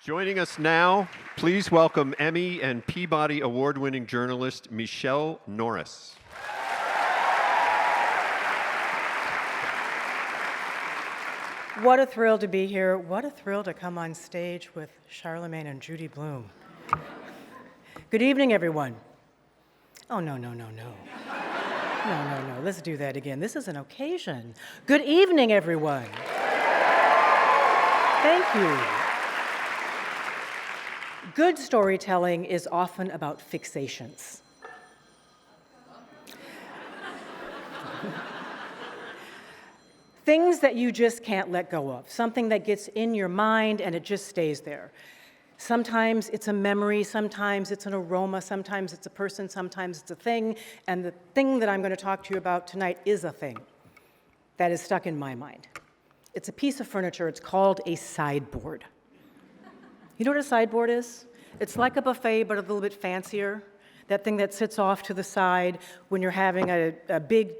Joining us now, please welcome Emmy and Peabody Award-winning journalist Michele Norris. What a thrill to be here. What a thrill to come on stage with Charlemagne and Judy Blume. Good evening, everyone. Oh, no. No. Let's do that again. This is an occasion. Good evening, everyone. Thank you. Good storytelling is often about fixations. Things that you just can't let go of, something that gets in your mind and it just stays there. Sometimes it's a memory, sometimes it's an aroma, sometimes it's a person, sometimes it's a thing, and the thing that I'm going to talk to you about tonight is a thing that is stuck in my mind. It's a piece of furniture. It's called a sideboard. You know what a sideboard is? It's like a buffet, but a little bit fancier. That thing that sits off to the side when you're having a big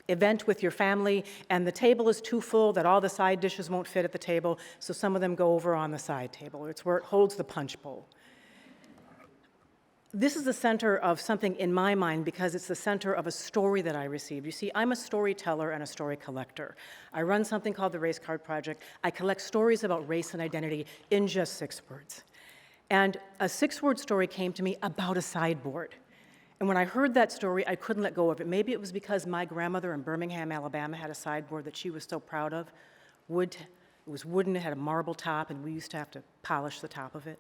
event with your family, and the table is too full that all the side dishes won't fit at the table, so some of them go over on the side table. It's where it holds the punch bowl. This is the center of something in my mind because it's the center of a story that I received. You see, I'm a storyteller and a story collector. I run something called the Race Card Project. I collect stories about race and identity in just 6 words. And a 6-word story came to me about a sideboard. And when I heard that story, I couldn't let go of it. Maybe it was because my grandmother in Birmingham, Alabama, had a sideboard that she was so proud of. Wood, it was wooden, it had a marble top, and we used to have to polish the top of it.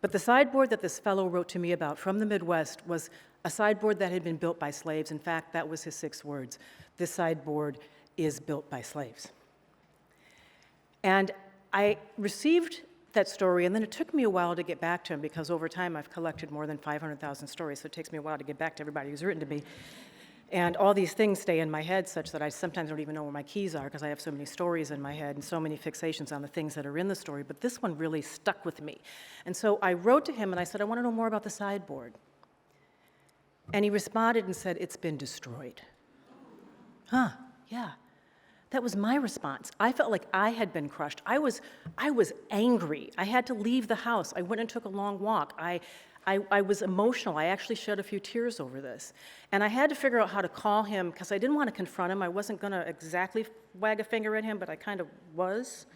But the sideboard that this fellow wrote to me about from the Midwest was a sideboard that had been built by slaves. In fact, that was his 6 words. This sideboard is built by slaves. And I received that story, and then it took me a while to get back to him because over time I've collected more than 500,000 stories, so it takes me a while to get back to everybody who's written to me. And all these things stay in my head such that I sometimes don't even know where my keys are because I have so many stories in my head and so many fixations on the things that are in the story, but this one really stuck with me. And so I wrote to him and I said, I want to know more about the sideboard. And he responded and said, it's been destroyed. Huh, yeah. That was my response. I felt like I had been crushed. I was angry. I had to leave the house. I went and took a long walk. I was emotional. I actually shed a few tears over this. And I had to figure out how to call him because I didn't want to confront him. I wasn't going to exactly wag a finger at him, but I kind of was.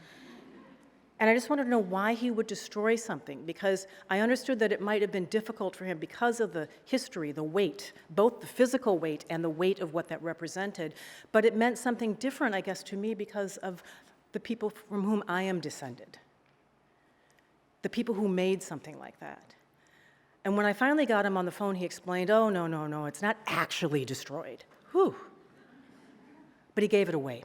And I just wanted to know why he would destroy something, because I understood that it might have been difficult for him because of the history, the weight, both the physical weight and the weight of what that represented. But it meant something different, I guess, to me because of the people from whom I am descended, the people who made something like that. And when I finally got him on the phone, he explained, oh, no, it's not actually destroyed. Whew. But he gave it away.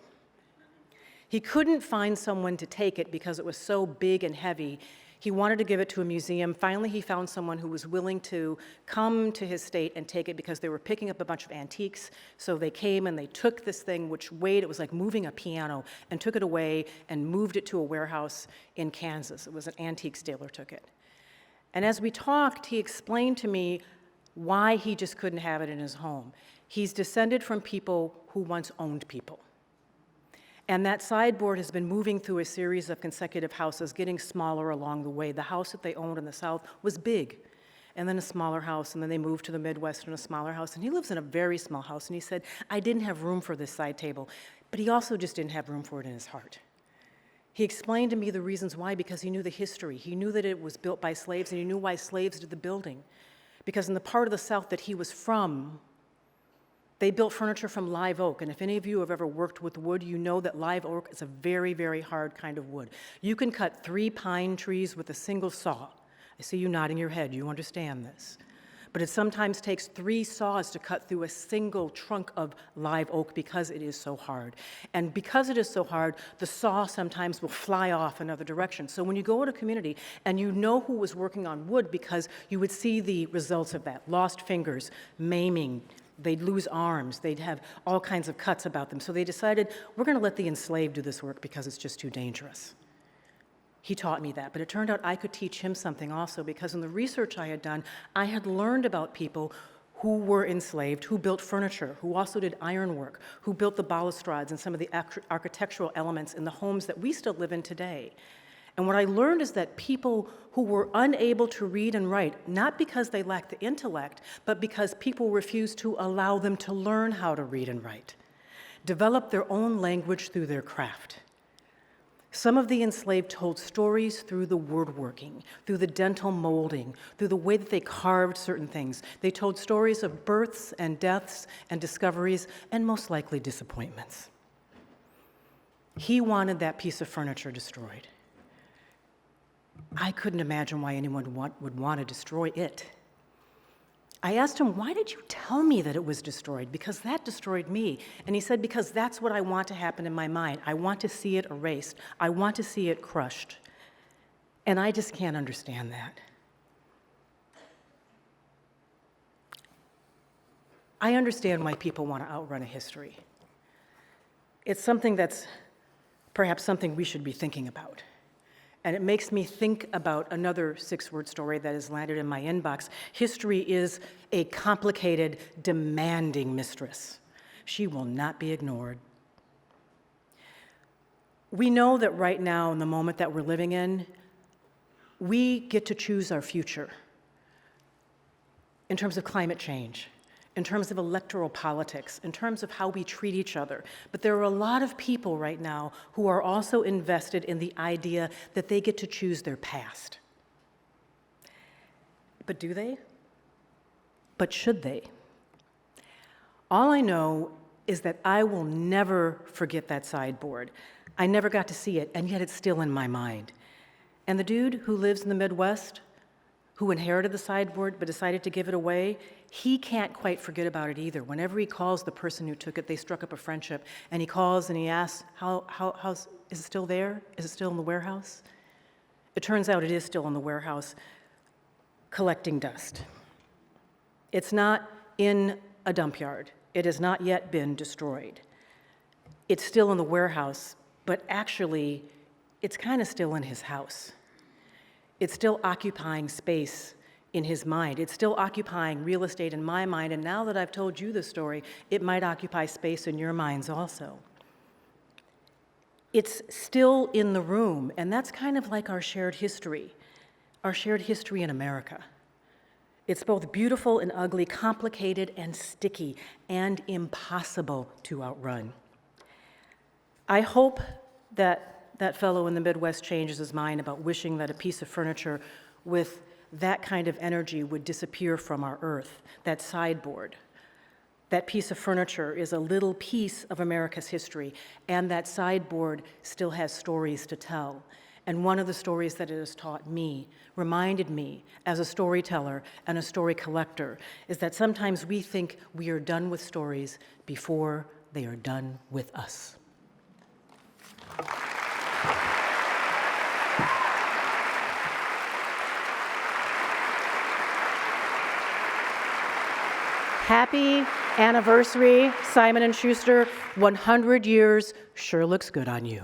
He couldn't find someone to take it because it was so big and heavy. He wanted to give it to a museum. Finally, he found someone who was willing to come to his state and take it because they were picking up a bunch of antiques. So they came and they took this thing, which weighed, it was like moving a piano, and took it away and moved it to a warehouse in Kansas. It was an antiques dealer took it. And as we talked, he explained to me why he just couldn't have it in his home. He's descended from people who once owned people. And that sideboard has been moving through a series of consecutive houses, getting smaller along the way. The house that they owned in the South was big, and then a smaller house, and then they moved to the Midwest in a smaller house. And he lives in a very small house, and he said, I didn't have room for this side table, but he also just didn't have room for it in his heart. He explained to me the reasons why, because he knew the history. He knew that it was built by slaves, and he knew why slaves did the building. Because in the part of the South that he was from, they built furniture from live oak, and if any of you have ever worked with wood, you know that live oak is a very, very hard kind of wood. You can cut 3 pine trees with a single saw. I see you nodding your head, you understand this. But it sometimes takes 3 saws to cut through a single trunk of live oak because it is so hard. And because it is so hard, the saw sometimes will fly off another direction. So when you go to a community and you know who was working on wood because you would see the results of that, lost fingers, maiming, they'd lose arms, they'd have all kinds of cuts about them. So they decided, we're going to let the enslaved do this work because it's just too dangerous. He taught me that, but it turned out I could teach him something also because in the research I had done, I had learned about people who were enslaved, who built furniture, who also did ironwork, who built the balustrades and some of the architectural elements in the homes that we still live in today. And what I learned is that people who were unable to read and write, not because they lacked the intellect, but because people refused to allow them to learn how to read and write, developed their own language through their craft. Some of the enslaved told stories through the woodworking, through the dental molding, through the way that they carved certain things. They told stories of births and deaths and discoveries and most likely disappointments. He wanted that piece of furniture destroyed. I couldn't imagine why anyone would want to destroy it. I asked him, why did you tell me that it was destroyed? Because that destroyed me. And he said, because that's what I want to happen in my mind. I want to see it erased. I want to see it crushed. And I just can't understand that. I understand why people want to outrun a history. It's something that's perhaps something we should be thinking about. And it makes me think about another 6-word story that has landed in my inbox. History is a complicated, demanding mistress. She will not be ignored. We know that right now, in the moment that we're living in, we get to choose our future in terms of climate change, in terms of electoral politics, in terms of how we treat each other. But there are a lot of people right now who are also invested in the idea that they get to choose their past. But do they? But should they? All I know is that I will never forget that sideboard. I never got to see it, and yet it's still in my mind. And the dude who lives in the Midwest, who inherited the sideboard but decided to give it away, he can't quite forget about it either. Whenever he calls the person who took it, they struck up a friendship, and he calls and he asks, how's, is it still there? Is it still in the warehouse? It turns out it is still in the warehouse, collecting dust. It's not in a dump yard. It has not yet been destroyed. It's still in the warehouse, but actually, it's kind of still in his house. It's still occupying space in his mind. It's still occupying real estate in my mind, and now that I've told you the story, it might occupy space in your minds also. It's still in the room, and that's kind of like our shared history in America. It's both beautiful and ugly, complicated and sticky, and impossible to outrun. I hope that that fellow in the Midwest changes his mind about wishing that a piece of furniture with that kind of energy would disappear from our earth, that sideboard. That piece of furniture is a little piece of America's history, and that sideboard still has stories to tell. And one of the stories that it has taught me, reminded me as a storyteller and a story collector, is that sometimes we think we are done with stories before they are done with us. Happy anniversary, Simon & Schuster. 100 years sure looks good on you.